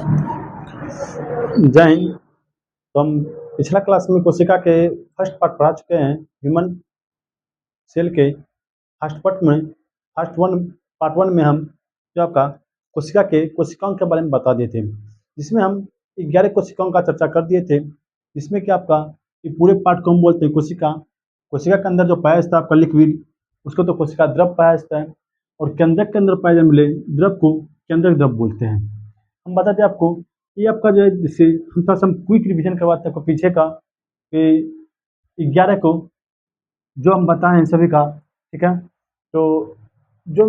जय हिंद। तो हम पिछला क्लास में कोशिका के फर्स्ट पार्ट पढ़ा चुके हैं। ह्यूमन सेल के पार्ट वन में हम जो आपका कोशिका के कोशिकाओं के बारे में बता दिए थे, जिसमें हम 11 कोशिकाओं का चर्चा कर दिए थे। जिसमें कि आपका ये पूरे पार्ट को हम बोलते हैं कोशिका। कोशिका के अंदर जो पाया जाता है आपका लिक्विड, उसको तो कोशिका द्रव पाया जाता है, और केंद्रक के अंदर पाए जाने वाले द्रव को केंद्रक द्रव बोलते हैं। हम बताते हैं आपको ये आपका जो है, जिससे हम थोड़ा सा क्विक रिवीजन करवाते हैं आपको पीछे का, कि 11 को जो हम बताए हैं सभी का, ठीक है। तो जो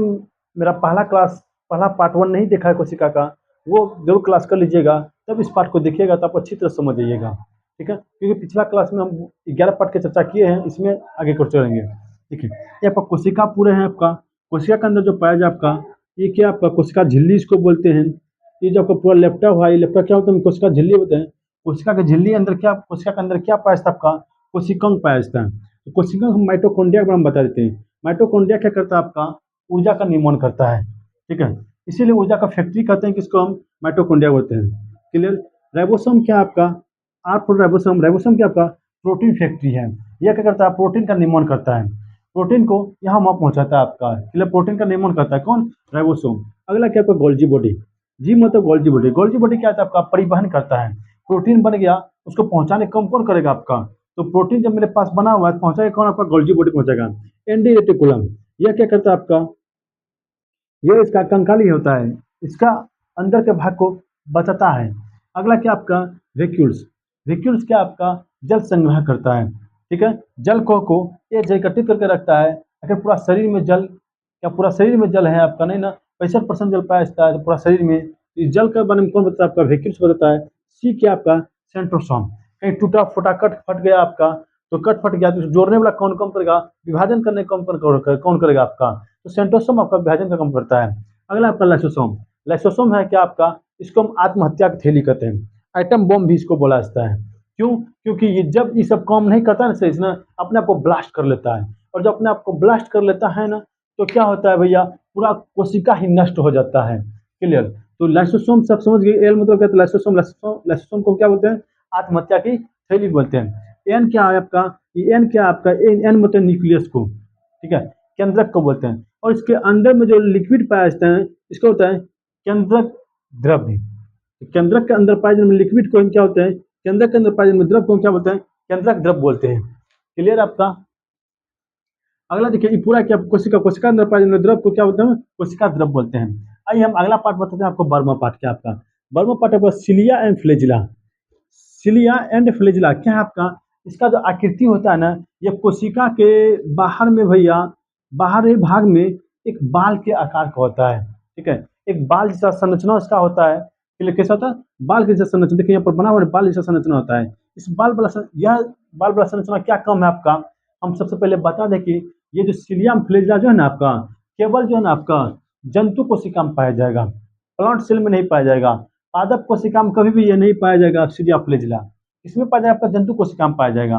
मेरा पहला पार्ट 1 नहीं देखा है कोशिका का, वो जरूर क्लास कर लीजिएगा, तब इस पार्ट को देखिएगा तो आप अच्छी तरह समझ जाइएगा, ठीक है। क्योंकि पिछला क्लास में हम 11 पार्ट की चर्चा किए हैं, इसमें आगे कर चलेंगे, ठीक है। ये आपका कोशिका पूरे हैं। आपका कोशिका के अंदर जो पाया जाए आपका, ये क्या आपका कोशिका झिल्ली इसको बोलते हैं। ये जो आपका पूरा लेप्टा हुआ है, लेप्टा क्या होता है, कोशिका झिल्ली होते हैं। कोशिका के झिल्ली अंदर क्या, कोशिका के अंदर क्या पाया जाता है आपका, कोशिकांग पाया जाता है। तो कोशिकांग हम माइटोकॉन्ड्रिया के बारे में बता देते हैं। माइटोकॉन्ड्रिया क्या करता है आपका, ऊर्जा का निर्माण करता है, ठीक है। इसीलिए ऊर्जा का फैक्ट्री कहते हैं, किसको हम माइटोकॉन्ड्रिया बोलते हैं, क्लियर। राइबोसोम क्या आपका, आर फॉर राइबोसोम। राइबोसोम क्या आपका प्रोटीन फैक्ट्री है। यह क्या करता है, प्रोटीन का निर्माण करता है, प्रोटीन को यहाँ वहाँ पहुँचाता है आपका, मतलब प्रोटीन का निर्माण करता है कौन, राइबोसोम। अगला क्या आपका गोल्जी बॉडी। जी मतलब गोल्जी बॉडी। गोल्जी बॉडी क्या होता है आपका, परिवहन करता है। प्रोटीन बन गया, उसको पहुंचाने कम कौन करेगा आपका, तो प्रोटीन जब मेरे पास बना हुआ है पहुंचाएगा कौन, आपका गोल्जी बॉडी पहुंचाएगा। एंडी रेटिकुलम, यह क्या करता है आपका, यह इसका कंकाली होता है, इसका अंदर के भाग को बचाता है। अगला क्या आपका वैक्यूल्स। वैक्यूल्स क्या आपका जल संग्रह करता है, ठीक है। जल को ये एकत्रित करके रखता है। अगर पूरा शरीर में जल, क्या पूरा शरीर में जल है आपका, नहीं ना, 65% जल पाया जाता है तो पूरा शरीर में। इस जल के बारे में कौन बताता है आपका, वैक्यूल्स बताता है। सी क्या आपका सेंट्रोसोम। कहीं टूटा फूटा कट फट गया आपका, तो कट फट गया तो जोड़ने वाला कौन कम करेगा, विभाजन करने कौन करेगा आपका, तो सेंट्रोसोम आपका विभाजन का काम करता है। अगला आपका लाइसोसोम। लाइसोसोम है क्या आपका, इसको हम आत्महत्या की थैली कहते हैं। आइटम बम भी इसको बोला जाता है। क्यों, क्योंकि ये जब ये सब काम नहीं करता है ना सही से ना, अपने आप को ब्लास्ट कर लेता है, और जब अपने आप को ब्लास्ट कर लेता है ना, तो क्या होता है भैया, पूरा कोशिका ही नष्ट हो जाता है, क्लियर। तो लाइसोसोम सब समझ गए, एल मतलब क्या है, लाइसोसोम। लाइसोसोम को क्या बोलते हैं, आत्महत्या की थैली बोलते हैं। एन क्या है आपका, ये एन क्या है आपका, एन मतलब न्यूक्लियस को, ठीक है, केंद्रक को बोलते हैं। और इसके अंदर में जो लिक्विड पाया जाता है, इसको होता है केंद्रक द्रव। केंद्रक के अंदर पाए जाने लिक्विड को हम क्या होते हैं, केंद्रक के अंदर पाए जाने द्रव को क्या बोलते हैं, केंद्रक द्रव बोलते हैं, क्लियर आपका। अगला देखिए, ये पूरा क्या कोशिका अंदर पाए जाने द्रव को क्या बोलते हैं, कोशिका द्रव बोलते हैं। आइए हम अगला पार्ट बताते हैं आपको, बर्मा पार्ट क्या आपका। बर्मा पार्ट आपका cilia and flagella. Cilia and flagella क्या है आपका, इसका जो आकृति होता है ना, ये कोशिका के बाहर में भैया, बाहरी भाग में एक बाल के आकार का होता है, ठीक है। एक बाल जैसा संरचना उसका होता है, कैसा होता है, बाल के जैसा संरचना। देखिए यहाँ पर बना हुआ बाल जैसा संरचना होता है। इस यह बाल वाला संरचना क्या काम है आपका, हम सबसे पहले बता दें कि ये जो सिलिया फ्लैजिला जो है ना आपका, केवल जो है ना आपका जंतु कोशिका में पाया जाएगा, प्लांट सेल में नहीं पाया जाएगा। पादप कोशिका में कभी भी ये नहीं पाया जाएगा सिलिया फ्लैजिला, इसमें पाया जाएगा आपका जंतु कोशिका में पाया जाएगा।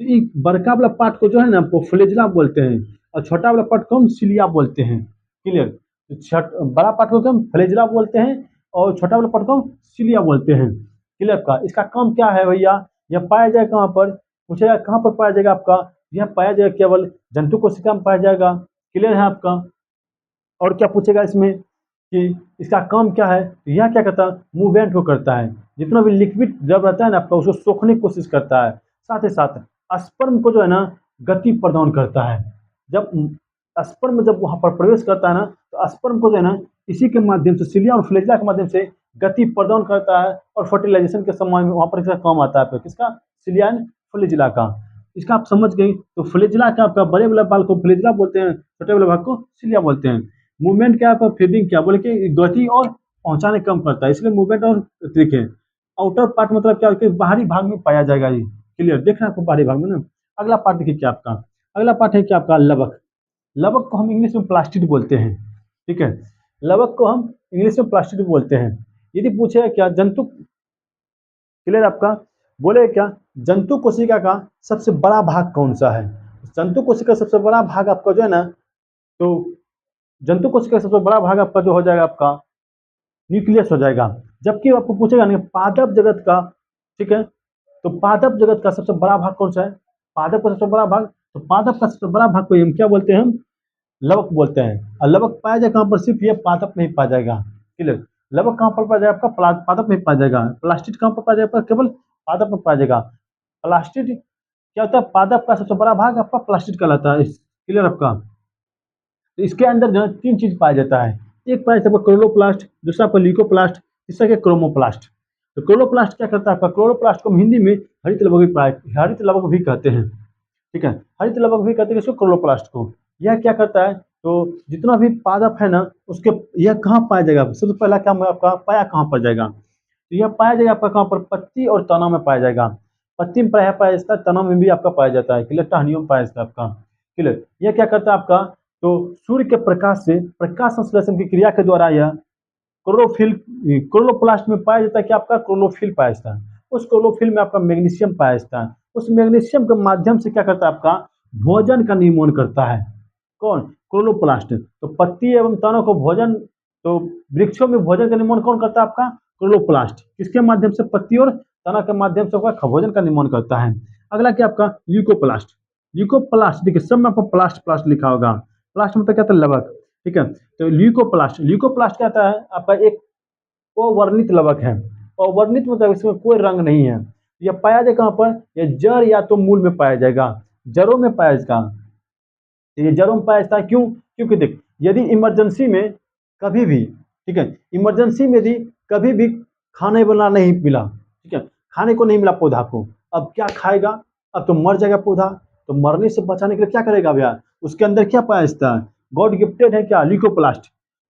तो ये बड़का वाला पार्ट को जो है ना आपको फ्लैजिला बोलते हैं, और छोटा वाला पार्ट को हम सिलिया बोलते हैं, क्लियर। तो बड़ा पार्ट को हम फ्लैजिला बोलते हैं, और छोटा वाला पार्ट को हम सिलिया बोलते हैं, क्लियर का। इसका काम क्या है भैया, यह पाया जाएगा कहाँ पर, पूछेगा कहाँ पर पाया जाएगा आपका, यह पाया जाएगा केवल जंतु कोशिका में पाया जाएगा, क्लियर है आपका। और क्या पूछेगा इसमें कि इसका काम क्या है, यह क्या करता है, मूवमेंट को करता है। जितना भी लिक्विड जब रहता है ना आपका, उसको सोखने की कोशिश करता है। साथ ही साथ स्पर्म को जो है ना गति प्रदान करता है। जब स्पर्म जब वहाँ पर प्रवेश करता है ना, तो स्पर्म को जो है ना इसी के माध्यम से, सिलिया और फ्लैजिला के माध्यम से गति प्रदान करता है, और फर्टिलाइजेशन के समय में वहाँ पर इसका काम आता है, किसका, सिलिया एंड फ्लैजिला का। इसका आप समझ गए। तो फ्लैजिला का आपका बड़े वाले बाल को फ्लैजिला बोलते हैं, छोटे वाले भाग को सिलिया बोलते हैं। मूवमेंट क्या है, फीडिंग क्या बोले कि गति और पहुंचाने कम करता है, इसलिए मूवमेंट। और देखें आउटर पार्ट मतलब क्या, कि बाहरी भाग में पाया जाएगा ये, क्लियर, देखना आपको बाहरी भाग में ना। अगला पार्ट देखिए क्या आपका, अगला पार्ट है क्या आपका लवक। लवक को हम इंग्लिश में प्लास्टिड बोलते हैं, ठीक है। लवक को हम इंग्लिश में प्लास्टिड बोलते हैं। यदि पूछे क्या जंतु, क्लियर आपका, बोले क्या जंतु कोशिका का सबसे बड़ा भाग कौन सा है। जंतु कोशिका का सबसे बड़ा भाग आपका जो है ना, तो जंतु कोशिका का सबसे बड़ा भाग आपका जो हो जाएगा आपका न्यूक्लियस हो जाएगा। जबकि आपको पूछेगा नहीं पादप जगत का, ठीक है, तो पादप जगत का सबसे बड़ा भाग कौन सा है? पादप का सबसे बड़ा भाग, तो पादप का सबसे बड़ा भाग को हम क्या बोलते हैं? हम लवक बोलते हैं। और लवक पाया जाएगा कहाँ पर? सिर्फ ये पादप नहीं पाया जाएगा। क्लियर? लवक कहाँ पर पाया जाएगा? आपका पादप में पाया जाएगा। प्लास्टिड कहाँ पर पाया जाएगा? केवल पादप में पाया जाएगा। प्लास्टिड क्या होता है? पादप का सबसे बड़ा भाग आपका प्लास्टिड कहलाता है। क्लियर आपका? तो इसके अंदर जो है तीन चीज पाया जाता है। एक पाया जाता है क्लोरोप्लास्ट, दूसरा आपका ल्यूकोप्लास्ट, तीसरा क्या? क्रोमोप्लास्ट। तो क्लोरोप्लास्ट क्या करता है आपका? क्लोरोप्लास्ट को हम हिंदी में हरित लवक भी कहते हैं। ठीक है, हरित लवक भी कहते हैं इसको, क्लोरोप्लास्ट को। यह क्या करता है? तो जितना भी पादप है ना उसके, यह कहाँ पाया जाएगा? सबसे पहला काम है आपका, पाया कहाँ पर जाएगा? तो यह पाया जाएगा आपका कहाँ पर? पत्ती और तना में पाया जाएगा। पत्ती में पाया जाता है, तना में भी आपका पाया जाता है। क्लियर? टहनियों में पाया जाता है आपका। क्लियर? यह क्या करता है आपका? तो सूर्य के प्रकाश से प्रकाश संश्लेषण की क्रिया के द्वारा यह क्लोरोफिल, क्लोरोप्लास्ट में पाया जाता है कि आपका क्लोरोफिल पाया जाता है। उस क्लोरोफिल में आपका मैग्नीशियम पाया जाता है। उस मैग्नीशियम के माध्यम से क्या करता है आपका? भोजन का निर्माण करता है। कौन? क्लोरोप्लास्ट। तो पत्ती एवं तनों को भोजन, तो वृक्षों में भोजन का निर्माण कौन करता है आपका? क्लोरोप्लास्ट। किसके माध्यम से? पत्ती और तना के माध्यम से आपका भोजन का निर्माण करता है। अगला क्या आपका? ल्यूकोप्लास्ट। ल्यूकोप्लास्ट देखिए सब में आपको प्लास्ट प्लास्ट लिखा होगा। प्लास्ट मतलब क्या था? लवक। ठीक है, तो ल्यूकोप्लास्ट, ल्यूकोप्लास्ट क्या आता है आपका? एक अवर्णित लवक है। अवर्णित मतलब इसमें कोई रंग नहीं है। यह पाया जाएगा कहाँ पर? यह जड़ या तो मूल में पाया जाएगा, जड़ों में पाया जाएगा। ये जड़ों में पाया जाता है। क्यों? क्योंकि देख, यदि इमरजेंसी में कभी भी, ठीक है, इमरजेंसी में यदि कभी भी खाने वाला नहीं मिला, ठीक है, खाने को नहीं मिला पौधा को, अब क्या खाएगा? अब तो मर जाएगा पौधा। तो मरने से बचाने के लिए क्या करेगा भैया? उसके अंदर क्या पाया जाता है? गॉड गिफ्टेड है क्या? ल्यूकोप्लास्ट।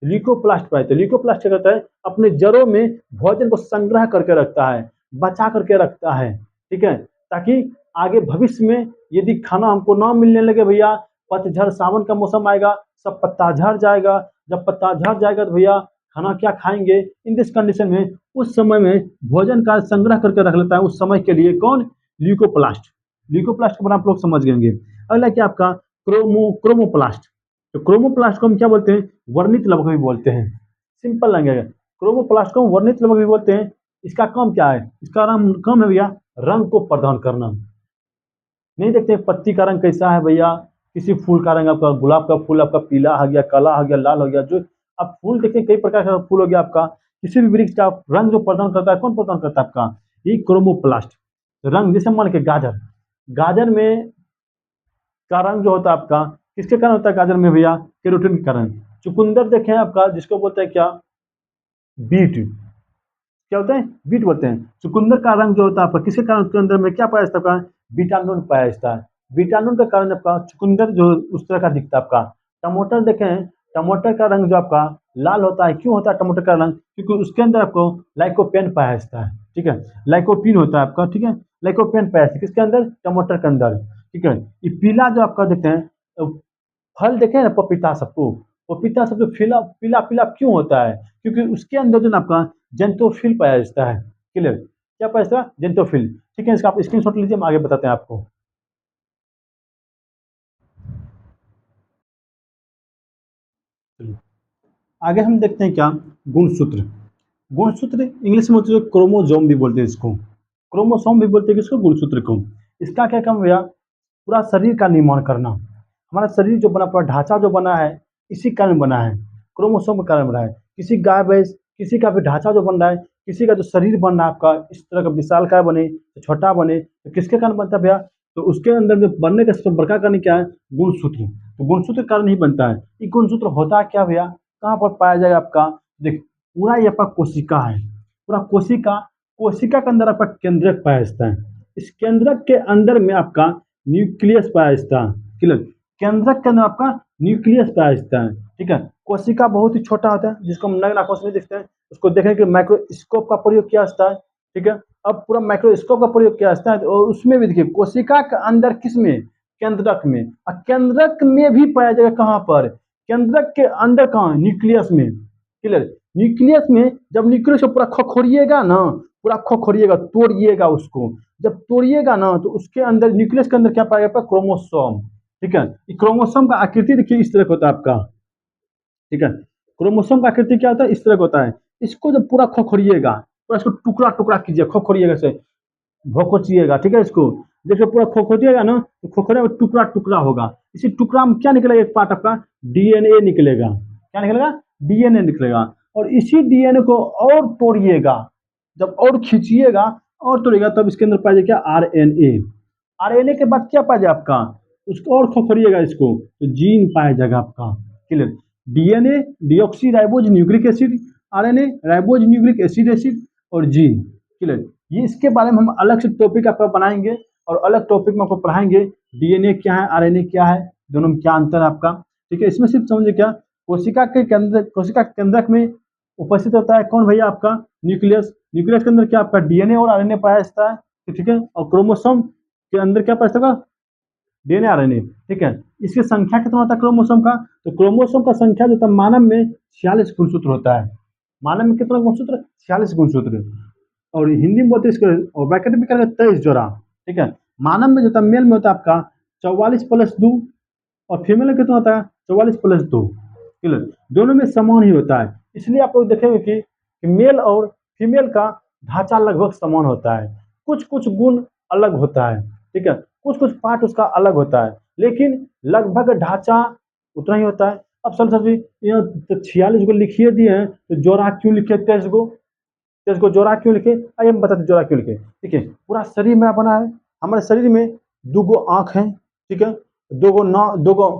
ल्यूकोप्लास्ट पाया जाता है। ल्यूकोप्लास्ट क्या करता है? अपने जड़ों में भोजन को संग्रह करके रखता है, बचा करके रखता है। ठीक है, ताकि आगे भविष्य में यदि खाना हमको ना मिलने लगे भैया, पतझड़ सावन का मौसम आएगा, सब पत्ता झड़ जाएगा। जब पत्ता झड़ जाएगा तो भैया खाना क्या खाएंगे? इन दिस कंडीशन में उस समय में भोजन का संग्रह करके रख लेता है उस समय के लिए। कौन? ल्यूकोप्लास्ट। ल्यूकोप्लास्ट को आप लोग समझ गएंगे। अगला क्या आपका? क्रोमोप्लास्ट। तो क्रोमोप्लास्ट को हम क्या बोलते हैं? वर्णित लवक भी बोलते हैं। Simple language. क्रोमोप्लास्ट को वर्णित लवक भी बोलते हैं। इसका काम क्या है? इसका काम है भैया रंग को प्रदान करना। नहीं देखते पत्ती का रंग कैसा है भैया? किसी फूल का रंग आपका, गुलाब का फूल आपका पीला हो गया, काला हो गया, लाल हो गया। जो आप फूल देखते हैं कई प्रकार का फूल हो गया आपका। किसी भी वृक्ष का रंग जो प्रदान करता है, कौन प्रदान करता है आपका? ये क्रोमोप्लास्ट। रंग जैसे मान के गाजर, गाजर में का रंग जो होता है आपका किसके कारण होता है? गाजर में भैया कैरोटीन के कारण। चुकंदर देखें आपका, जिसको बोलते हैं क्या? बीट। क्या होता है? बीट बोलते हैं। चुकंदर का रंग जो होता है आपका किसके कारण? उसके अंदर में क्या पाया जाता है आपका? विटामिन पाया जाता है। विटामिन के कारण आपका चुकंदर जो उस तरह का दिखता है आपका। टमाटर देखें, टमाटर का रंग जो आपका लाल होता है। क्यों होता है टमाटर का रंग? क्योंकि उसके अंदर आपको लाइकोपेन पाया जाता है। ठीक है, लाइकोपीन होता है आपका। ठीक है, लाइकोपेन पाया जाता है किसके अंदर? टमाटर के अंदर। ठीक है, ये पीला जो आपका देखते हैं, फल देखे ना पपीता सबको, पपीता सब जो पीला पीला पीला क्यों होता है? क्योंकि उसके अंदर जो ना आपका जेंटोफिल पाया जाता है। क्लियर? क्या पाया जाता है? जेंटोफिल। ठीक है, इसका आप स्क्रीनशॉट लीजिए, हम आगे बताते हैं आपको। चलिए, आगे हम देखते हैं क्या? गुणसूत्र। गुणसूत्र इंग्लिश में होते हैं क्रोमोजोम भी बोलते हैं इसको। क्रोमोसोम भी बोलते हैं किसको? गुणसूत्र को। इसका क्या काम भैया? पूरा शरीर का निर्माण करना। हमारा शरीर जो बना, पूरा ढांचा जो बना है, इसी कारण बना है। क्रोमोसोम के कारण बना है। किसी गाय भैंस, किसी का भी ढांचा जो बन रहा है, किसी का जो शरीर बन रहा है आपका, इस तरह का विशालकाय बने, छोटा बने, तो किसके कारण बनता है भैया? तो उसके अंदर जो बनने का सबसे बड़का कारण क्या है? गुणसूत्र। तो गुणसूत्र के कारण ही बनता है। ये गुणसूत्र होता क्या भैया? कहाँ पर पाया जाएगा आपका? देख, पूरा ये आपका कोशिका है। पूरा कोशिका, कोशिका के अंदर आपका केंद्रक पाया जाता है। इस केंद्रक के अंदर में आपका न्यूक्लियस पाया जाता है। क्लियर? केंद्रक के अंदर आपका न्यूक्लियस पाया जाता है। ठीक है, कोशिका बहुत ही छोटा होता है, जिसको हम नग्न आंखों से नहीं देखते हैं। उसको देखने के लिए माइक्रोस्कोप का प्रयोग किया जाता है। ठीक है, अब पूरा माइक्रोस्कोप का प्रयोग किया जाता है और उसमें भी देखिए कोशिका के अंदर किसमें? केंद्रक में। और केंद्रक में भी पाया जाएगा कहाँ पर? केंद्रक के अंदर कहाँ? न्यूक्लियस में। क्लियर? न्यूक्लियस में जब न्यूक्लियस को पूरा खोखोरिएगा ना, पूरा खोखोरिएगा, तोड़िएगा उसको, जब तोड़िएगा ना तो उसके अंदर, न्यूक्लियस के अंदर क्या पाया जाता है? क्रोमोसोम। ठीक है, क्रोमोसोम का आकृति देखिए इस तरह का होता है आपका। ठीक है, क्रोमोसोम का आकृति क्या होता है? इस तरह का होता है। इसको जब पूरा खोखोरिएगा, पूरा इसको टुकड़ा टुकड़ा कीजिए, खोखोरिएगा से, भोकोचिएगा, ठीक है इसको। देखिए पूरा खोखोचिएगा ना, तो खोखोरे में टुकड़ा टुकड़ा होगा। इसी टुकड़ा में क्या निकलेगा, एक पार्ट आपका डीएनए निकलेगा। क्या निकलेगा, डीएनए निकलेगा। और इसी डीएनए को और तोड़िएगा, जब और खींचिएगा और तोड़िएगा, तब इसके अंदर पाएगा क्या, आरएनए। आरएनए के बाद क्या पाएगा आपका, उसको और खोखोरिएगा इसको, तो जीन पाया जाएगा आपका। Clear. DNA, deoxy ribose nucleic acid, RNA ribose nucleic acid और जीन। क्लियर। ये इसके बारे में हम अलग से टॉपिक आपका बनाएंगे और अलग टॉपिक में आपको पढ़ाएंगे। डीएनए क्या है, आरएनए क्या है, दोनों में क्या अंतर है आपका, ठीक है। इसमें सिर्फ समझिए क्या, कोशिका के केंद्र, कोशिका केंद्रक में उपस्थित होता है कौन भैया, आपका न्यूक्लियस। न्यूक्लियस के अंदर क्या आपका डीएनए और आरएनए पाया जाता है, ठीक है। और क्रोमोसोम के अंदर क्या पाया जाता है, डीएनए आरएनए, ठीक है। इसकी संख्या कितना होता है क्रोमोसोम का, तो क्रोमोसोम का संख्या जो होता है मानव में 46 गुणसूत्र होता है। मानव में कितना गुणसूत्र, 46 गुणसूत्र। और हिंदी में बोलते हैं इसको, और ब्रैकेट में करेंगे 23 जोड़ा, ठीक है। मानव में जो होता है, मेल में होता है आपका 44+2, और फीमेल में कितना होता है 44+2। क्लियर। दोनों में समान ही होता है। इसलिए आप लोग देखेंगे कि मेल और फीमेल का ढांचा लगभग समान होता है, कुछ कुछ गुण अलग होता है, ठीक है। कुछ कुछ पार्ट उसका अलग होता है, लेकिन लगभग ढांचा उतना ही होता है। अब सर जी, यहाँ तो 46 को लिखिए दिए हैं, तो जोड़ा क्यों लिखे 23 को, तो इसको जोड़ा क्यों लिखे, आइए हम बताते जोड़ा क्यों लिखे। ठीक है, पूरा शरीर मेरा बना है, हमारे शरीर में 2 आँख हैं, ठीक है, 2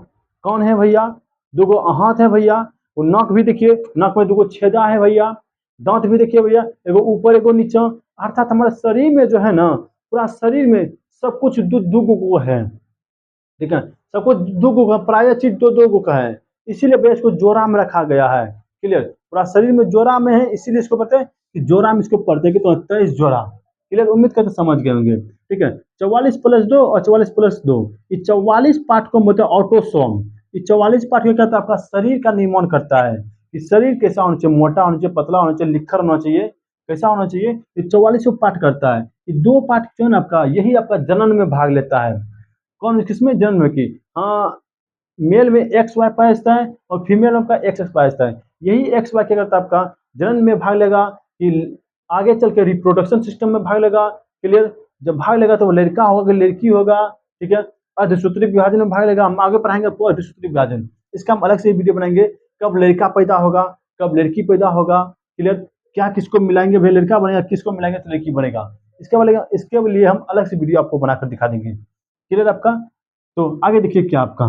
कान है भैया, 2 हाथ है भैया, वो नाक भी देखिए, नाक में 2 छेदा है भैया, दांत भी देखिए भैया, एगो ऊपर एगो नीचा। अर्थात हमारे शरीर में जो है ना, पूरा शरीर में सब कुछ दो दो गो है, ठीक है। सब कुछ दो गो का, प्राय चीज दो दो गो का है, इसीलिए भैया इसको जोड़ा में रखा गया है। क्लियर। पूरा शरीर में जोड़ा में है, इसीलिए इसको पता है कि जोड़ा में इसको पढ़ते हैं कि तो 23 जोड़ा। क्लियर, उम्मीद करते समझ गए होंगे, ठीक है। 44+2 और 44+2, ये 44 पार्ट को मतलब ऑटोसोम। ये 44 पार्ट क्या करता है, आपका शरीर का निर्माण करता है कि शरीर कैसा होना चाहिए, मोटा होना चाहिए, पतला होना चाहिए, लिखर होना चाहिए, कैसा होना चाहिए, ये 44 पार्ट करता है। ये 2 पार्ट जो है ना आपका, यही आपका जनन में भाग लेता है। कौन किसमें, जन्म की, हाँ, मेल में एक्स वाई पाया जाता है और फीमेल में आपका एक्स एक्स पाया जाता है। यही एक्स वाई क्या करता है, आपका जनन में भाग लेगा कि आगे चल के रिप्रोडक्शन सिस्टम में भाग लेगा। क्लियर। जब भाग लेगा तो वो लड़का होगा कि लड़की होगा, ठीक है। अर्धसूत्री विभाजन में भाग लेगा, हम आगे पढ़ाएंगे आपको अर्धसूत्री विभाजन, इसका हम अलग से वीडियो बनाएंगे, कब लड़का पैदा होगा, कब लड़की पैदा होगा। क्लियर। क्या किसको मिलाएंगे भाई लड़का बनेगा, किसको मिलाएंगे तो लड़की बनेगा, इसके लिए हम अलग से वीडियो आपको बनाकर दिखा देंगे। क्लियर आपका। तो आगे देखिए क्या आपका,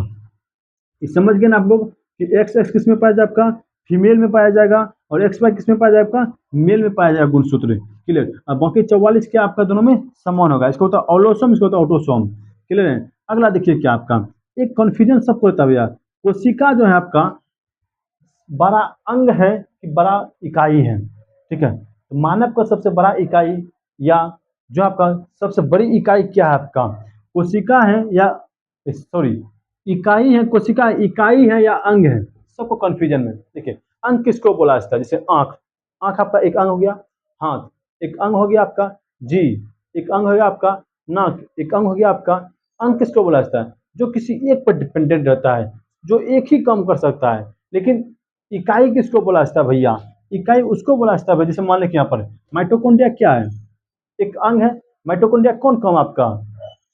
ये समझ गए ना आप लोग कि एक्स एक्स किस में पाया जाए, आपका फीमेल में पाया जाएगा, और एक्स वाई किस में पाया जाए, आपका मेल में पाया जाएगा गुणसूत्र। क्लियर। अब बाकी 44 क्या आपका दोनों में समान होगा, इसको होता है ऑलोसोम, इसको होता है ऑटोसोम। क्लियर है। अगला देखिए क्या आपका, एक कॉन्फ्यूजन सबको होता है भैया, कोशिका जो है आपका बड़ा अंग है कि बड़ा इकाई है, ठीक है। तो मानव का सबसे बड़ा इकाई, या जो आपका सबसे बड़ी इकाई क्या है, आपका कोशिका है या, सॉरी, इकाई है, कोशिका इकाई है या अंग है, सबको कंफ्यूजन में। देखिए, अंग किसको बोला जाता है, जैसे आंख, आंख आपका एक अंग हो गया, हाथ एक अंग हो गया आपका, जी एक अंग हो गया आपका, नाक एक अंग हो गया आपका। अंग किसको बोला जाता है, जो किसी एक पर डिपेंडेंट रहता है, जो एक ही काम कर सकता है। लेकिन इकाई किसको बोला जाता है भैया, इकाई उसको बोला जाता है भैया, जैसे मान लें कि यहाँ पर माइटोकॉन्ड्रिया क्या है, एक अंग है। माइटोकॉन्ड्रिया कौन काम आपका,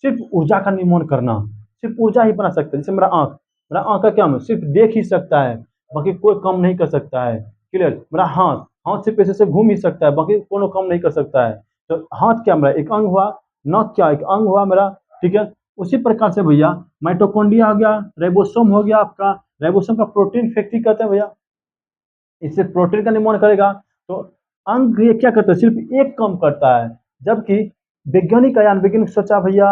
सिर्फ ऊर्जा का निर्माण करना, सिर्फ ऊर्जा ही बना सकता है। जैसे मेरा आंख का क्या, सिर्फ देख ही सकता है, बाकी कोई काम नहीं कर सकता है। क्लियर। मेरा हाथ, हाथ सिर्फ ऐसे से घूम ही सकता है, बाकी कोनो काम नहीं कर सकता है। तो हाथ क्या मेरा एक अंग हुआ, नाक क्या एक अंग हुआ मेरा, ठीक है। उसी प्रकार से भैया माइटोकॉन्ड्रिया हो गया, राइबोसोम हो गया आपका, राइबोसोम का प्रोटीन फैक्ट्री कहते हैं भैया, इससे प्रोटीन का निर्माण करेगा। तो अंग ये क्या करता है, सिर्फ एक काम करता है। जबकि वैज्ञानिक आयान, वैज्ञानिक सोचा भैया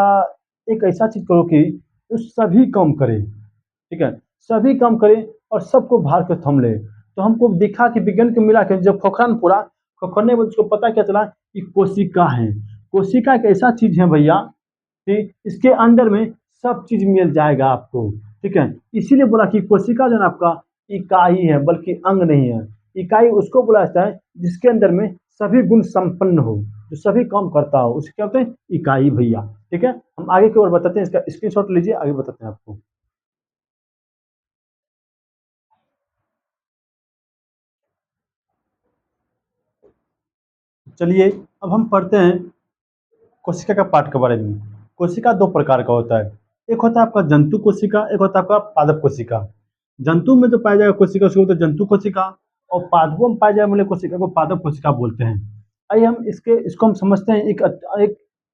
एक ऐसा चीज करो कि जो सभी काम करे, ठीक है, सभी काम करे और सबको भार के थम ले। तो हमको दिखा कि विज्ञान को मिला के जब खोखरन पूरा, खोखरने में उसको पता क्या चला कि कोशिका है। कोशिका एक ऐसा चीज है भैया कि इसके अंदर में सब चीज मिल जाएगा आपको, ठीक है। इसीलिए बोला कि कोशिका जो है ना आपका इकाई है, बल्कि अंग नहीं है। इकाई उसको बोला जाता है जिसके अंदर में सभी गुण संपन्न हो, जो सभी काम करता हो, उसे क्या होते हैं, इकाई भैया। ठीक है, हम आगे की ओर बताते हैं, इसका स्क्रीनशॉट लीजिए, आगे बताते हैं आपको। चलिए अब हम पढ़ते हैं कोशिका का पार्ट के बारे में। कोशिका दो प्रकार का होता है, एक होता है आपका जंतु कोशिका, एक होता है आपका पादप कोशिका। जंतु में जो पाया जाएगा कोशिका उसको बोलते हैं जंतु कोशिका, और पादपों में पाए जाने वाले कोशिका को पादप कोशिका बोलते हैं। आइए हम इसको हम समझते हैं एक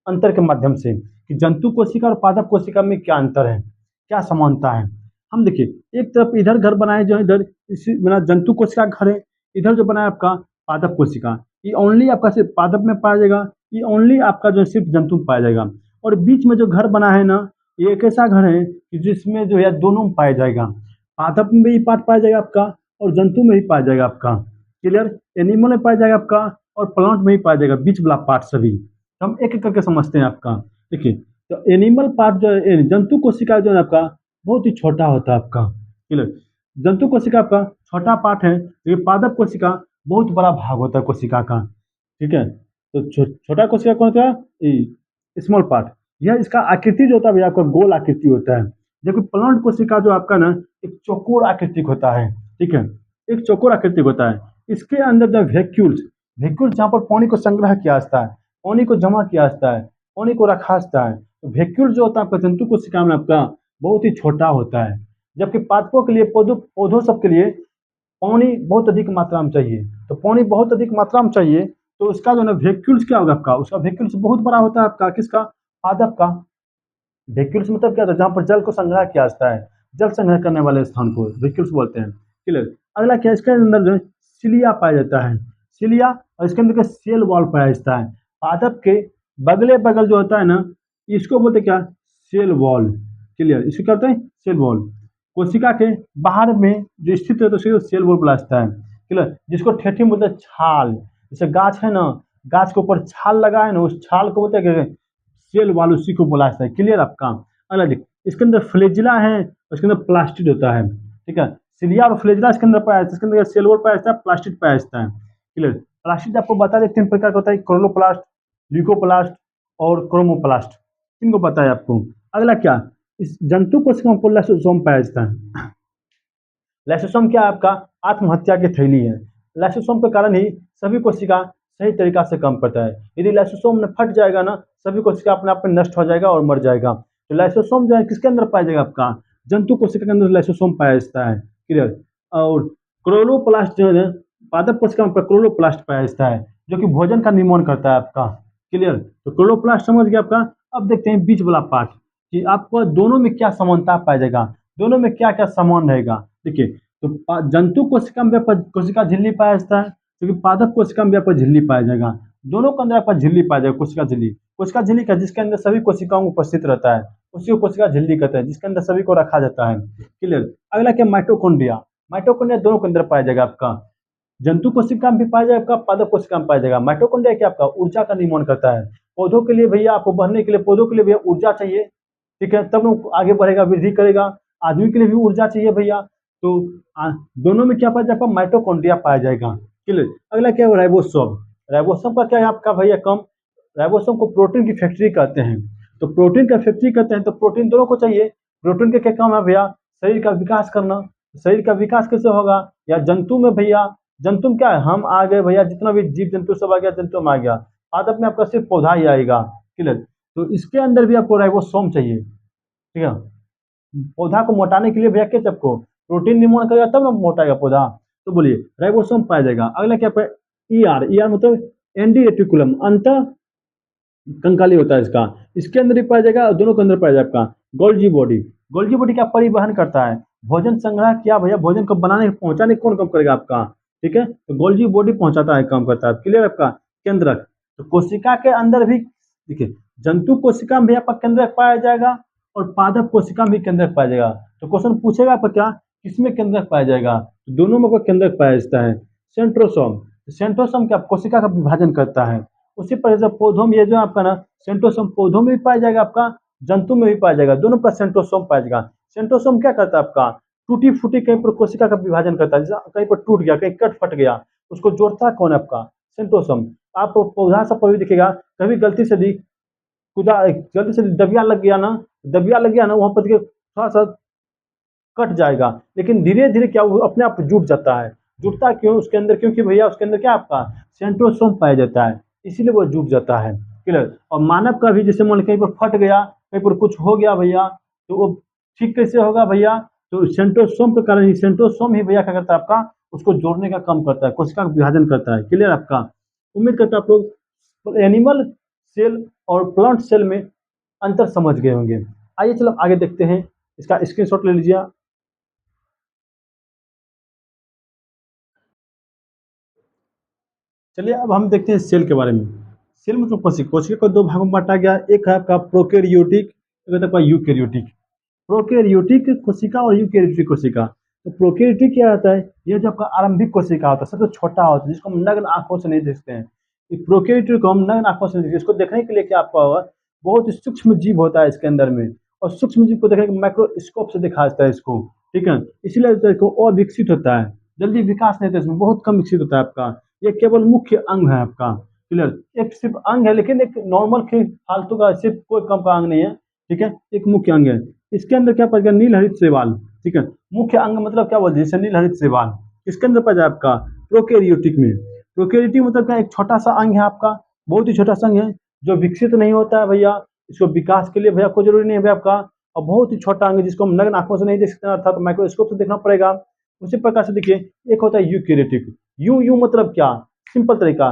अंतर के माध्यम से कि जंतु कोशिका और पादप कोशिका में क्या अंतर है, क्या समानता है। हम देखिए एक तरफ इधर घर बनाए जो है, इधर इसी बना जंतु कोशिका घर है, इधर जो बना है आपका पादप कोशिका, ये ओनली आपका सिर्फ पादप में पाया जाएगा, ये ओनली आपका जो सिर्फ जंतु में पाया जाएगा। और बीच में जो घर बना है ना, ये एक ऐसा घर है कि जिसमें जो है दोनों में पाया जाएगा, पादप में भी पार्ट पाया जाएगा आपका और जंतु में भी पाया जाएगा आपका। क्लियर, एनिमल में पाया जाएगा आपका और प्लांट में ही पाया जाएगा, बीच वाला पार्ट सभी। तो हम एक एक करके समझते हैं आपका। देखिए तो एनिमल पार्ट जो है, जंतु कोशिका जो है आपका बहुत ही छोटा होता है आपका। क्लियर, जंतु कोशिका आपका छोटा पार्ट है, लेकिन पादप कोशिका बहुत बड़ा भाग होता है कोशिका का। ठीक है, तो छोटा कोशिका कौन सा, स्मॉल पार्ट। यह इसका आकृति जो होता है भैया आपका गोल आकृति होता है, जबकि प्लांट कोशिका जो आपका ना एक चौकोर आकृति होता है। ठीक है, एक चौकोर आकृति होता है। इसके अंदर जो वैक्यूल्स वैक्यूल्स जहाँ पर पानी को संग्रह किया जाता है, पानी को जमा किया जाता है, पानी को रखा जाता है, तो वैक्यूल जो होता है आपका जंतु कोशिका में आपका बहुत ही छोटा होता है। जबकि पादपों के लिए पौधों पौधों सब के लिए पानी बहुत अधिक मात्रा में चाहिए, तो पानी बहुत अधिक मात्रा में चाहिए, तो उसका जो है वैक्यूल्स क्या होगा आपका, उसका वैक्यूल्स बहुत बड़ा होता है आपका, किसका, पादप का। वैक्यूल्स मतलब क्या होता है, जहाँ पर जल को संग्रह किया जाता है, जल संग्रह करने वाले स्थान को वैक्यूल्स बोलते हैं। क्लियर, अगला क्या, इसके अंदर जो है सिलिया पाया जाता है, सिलिया, और इसके अंदर सेल वॉल पाया जाता है। पादप के बगले बगल जो होता है ना, इसको बोलते हैं क्या, सेल वॉल। क्लियर, इसको क्या होता है, सेल वॉल। कोशिका के बाहर में जो स्थित है तो उसे सेल वॉल बोला जाता है। क्लियर, जिसको ठेठी में बोलते हैं छाल, जैसे गाछ है ना, गाछ के ऊपर छाल लगा है ना, उस छाल को बोलते हैं सेल वॉल, उसी को बोला जाता है। क्लियर आपका। अगला देख, इसके अंदर फ्लेजिला है, उसके अंदर प्लास्टिड होता है। ठीक है, सिलिया और फ्लेजिला इसके अंदर पाया जाता है, इसके अंदर सेल वॉल पाया जाता है, प्लास्टिड पाया जाता है। क्लियर, प्लास्टिड आपको बता दें तीन प्रकार का होता है, क्लोरोप्लास्ट, ल्यूकोप्लास्ट और क्रोमोप्लास्ट, इनको पता है आपको। अगला क्या, इस जंतु कोशिकाओं को लाइसोसोम पाया जाता है। लाइसोसोम क्या है आपका, आत्महत्या की थैली है। लाइसोसोम के कारण ही सभी कोशिका सही तरीका से काम करता है। यदि लाइसोसोम ने फट जाएगा ना, सभी कोशिका अपने आप में नष्ट हो जाएगा और मर जाएगा। तो लाइसोसोम जो है किसके अंदर पाया जाएगा आपका, जंतु कोशिका के अंदर लाइसोसोम पाया जाता है। क्लियर, और क्लोरोप्लास्ट जो है पादप कोशिका में क्लोरोप्लास्ट पाया जाता है, जो कि भोजन का निर्माण करता है आपका। क्लियर, तो क्लोरोप्लास्ट समझ गया आपका। अब देखते हैं बीच वाला पार्ट कि आपको दोनों में क्या समानता पाया जाएगा, दोनों में क्या क्या समान रहेगा। देखिए, तो जंतु कोशिका में कोशिका झिल्ली पाया जाता है, क्योंकि पादप कोशिका में आपका झिल्ली पाया जाएगा। दोनों के अंदर आपका झिल्ली पाया जाएगा, कोशिका झिल्ली। कोशिका झिल्ली का जिसके अंदर सभी कोशिकाओं उपस्थित रहता है, उसी को कोशिका झिल्ली कहते हैं, जिसके अंदर सभी को रखा जाता है। क्लियर, अगला क्या, माइटोकॉन्ड्रिया। माइटोकॉन्ड्रिया दोनों के अंदर पाया जाएगा आपका, जंतु कोशिका में भी पाया जाएगा आपका, पादप कोशिका में पाया जाएगा। माइटोकॉन्ड्रिया क्या आपका ऊर्जा का निर्माण करता है। पौधों के लिए भैया, आपको बढ़ने के लिए पौधों के लिए भैया ऊर्जा चाहिए। ठीक है, तब वो आगे बढ़ेगा, वृद्धि करेगा। आदमी के लिए भी ऊर्जा चाहिए भैया, तो दोनों में क्या पाया जाएगा, माइटोकॉन्ड्रिया पाया जाएगा। क्लियर, अगला क्या है, राइबोसोम। राइबोसोम का क्या है आपका भैया, कम। राइबोसोम को प्रोटीन की फैक्ट्री कहते हैं, तो प्रोटीन का फैक्ट्री कहते हैं, तो प्रोटीन दोनों को चाहिए। प्रोटीन का क्या काम है भैया, शरीर का विकास करना। शरीर का विकास कैसे होगा, या जंतु में भैया, जंतु में क्या है, हम आ गए भैया, जितना भी जीव जंतु सब आ गया, जंतु में आ गया। पादप में आपका सिर्फ पौधा ही आएगा। क्लियर, तो इसके अंदर भी आपको राइबोसोम चाहिए। ठीक है, पौधा को मोटाने के लिए भैया क्या, आपको प्रोटीन निर्माण करेगा तब ना मोटाएगा पौधा। तो बोलिए राइबोसोम पाया जाएगा। अगला क्या पे, ईआर। ईआर मतलब एंडी रेटिकुलम, अंत कंकाली होता है इसका, इसके अंदर ही पाया जाएगा, और दोनों के अंदर पाया जाएगा आपका गोल्जी बॉडी। गोल्जी बॉडी क्या परिवहन करता है, भोजन संग्रह किया भैया, भोजन को बनाने पहुंचाने कौन काम करेगा आपका। ठीक है, तो गोल्जी बॉडी पहुंचाता है, काम करता है। क्लियर आपका। केंद्रक, तो कोशिका के अंदर भी देखिए, जंतु कोशिका में भी आपका केंद्रक पाया जाएगा और पादप कोशिका में भी केंद्रक पाया जाएगा। तो क्वेश्चन पूछेगा आपका क्या, किसमें केंद्रक पाया जाएगा, तो दोनों में कोई केंद्रक पाया जाता है। सेंट्रोसोम, सेंट्रोसोम क्या कोशिका का विभाजन करता है। उसी पर जब पौधों में ये जो आपका ना सेंट्रोसोम पौधों में भी पाया जाएगा आपका, जंतु में भी पाया जाएगा, दोनों पर सेंट्रोसोम पाया जाएगा। सेंट्रोसोम क्या करता है आपका, टूटी फूटी कहीं पर कोशिका का विभाजन करता है, जैसे कहीं पर टूट गया, कहीं कट फट गया, उसको जोड़ता कौन है आपका, सेंट्रोसोम। आप पौधा सब पर भी दिखेगा, कभी गलती से दी खुदा गलती से दबिया लग गया ना, दबिया लग गया ना, वहां पर थोड़ा सा कट जाएगा, लेकिन धीरे धीरे क्या वो अपने आप जुट जाता है। जुटता क्यों उसके अंदर, क्योंकि भैया उसके अंदर क्या आपका सेंट्रोसोम पाया जाता है। इसीलिए वो जुट जाता है। क्लियर। और मानव का भी जैसे मान लो कहीं पर फट गया, कहीं पर कुछ हो गया भैया, तो वो ठीक कैसे होगा भैया? तो सेंट्रोसोम के कारण ही, सेंट्रोसोम ही भैया क्या करता है आपका, उसको जोड़ने का काम करता है, कोशिका का विभाजन करता है। क्लियर आपका? उम्मीद करता हूँ आप लोग एनिमल सेल और प्लांट सेल में अंतर समझ गए होंगे। आइए चलो आगे देखते हैं, इसका स्क्रीनशॉट ले लीजिए। चलिए अब हम देखते हैं सेल के बारे में। सेल मतलब कोशिका। कोशिका को दो भागों में बांटा गया, एक है आपका प्रोकैरियोटिक, एक है आपका यूकैरियोटिक। प्रोकैरियोटिक कोशिका और यूकैरियोटिक कोशिका। तो प्रोकैरियोटिक क्या होता है? ये जो आपका आरंभिक कोशिका होता है, सबसे छोटा होता है, जिसको हम नग्न आंखों से नहीं देखते हैं। प्रोकैरियोटिक को हम नग्न आंखों से नहीं देखते, इसको देखने के लिए क्या आपका होगा, बहुत ही सूक्ष्म जीव होता है इसके अंदर में, और सूक्ष्म जीव को देखने के माइक्रोस्कोप से देखा जाता है इसको। ठीक है, इसीलिए इसको अविकसित होता है, जल्दी विकास नहीं होता है, इसमें बहुत कम विकसित होता है आपका। ये केवल मुख्य अंग है आपका। क्लियर। एक सिर्फ अंग है, लेकिन एक नॉर्मल फालतू का सिर्फ कोई कम का अंग नहीं है। ठीक है, एक मुख्य अंग है। इसके अंदर क्या पाया गया? नील हरित शैवाल। ठीक है, मुख्य अंग मतलब क्या बोलते हैं, जैसे नील हरित शैवाल इसके अंदर पाया जाए आपका प्रोकैरियोटिक में। प्रोकैरियोटिक मतलब क्या, एक छोटा सा अंग है आपका, बहुत ही छोटा सा अंग है, जो विकसित नहीं होता है भैया। इसको विकास के लिए भैया कोई जरूरी नहीं है भैया आपका, और बहुत ही छोटा अंग है, जिसको हम नग्न आंखों से नहीं देख सकते, अर्थात माइक्रोस्कोप से देखना पड़ेगा। उसी प्रकार से देखिए, एक होता है यूकैरियोटिक। यू मतलब क्या, सिंपल तरीका।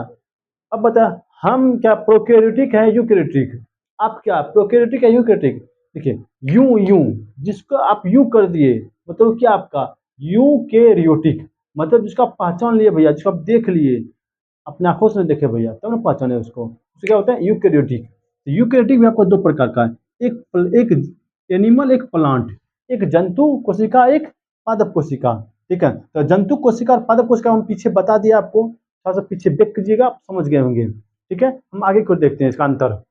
अब बता, हम क्या प्रोकैरियोटिक है यूकैरियोटिक? आप क्या प्रोकैरियोटिक है यूकैरियोटिक? देखिए, यू जिसको आप यू कर दिए, मतलब क्या आपका यूकैरियोटिक, मतलब जिसका आप पहचान लिए भैया, जिसको आप देख लिए, अपने आंखों से नहीं देखे भैया, तब ना पहचाने उसको, उससे क्या होता है यूकैरियोटिक। तो यूकैरियोटिक भी आपको दो प्रकार का है, एक एनिमल, एक प्लांट, एक जंतु कोशिका, एक पादप कोशिका। ठीक है, तो जंतु कोशिका और पादप कोशिका हम पीछे बता दिया आपको, थोड़ा सा पीछे बैक कीजिएगा, आप समझ गए होंगे। ठीक है, हम आगे को देखते हैं इसका अंतर।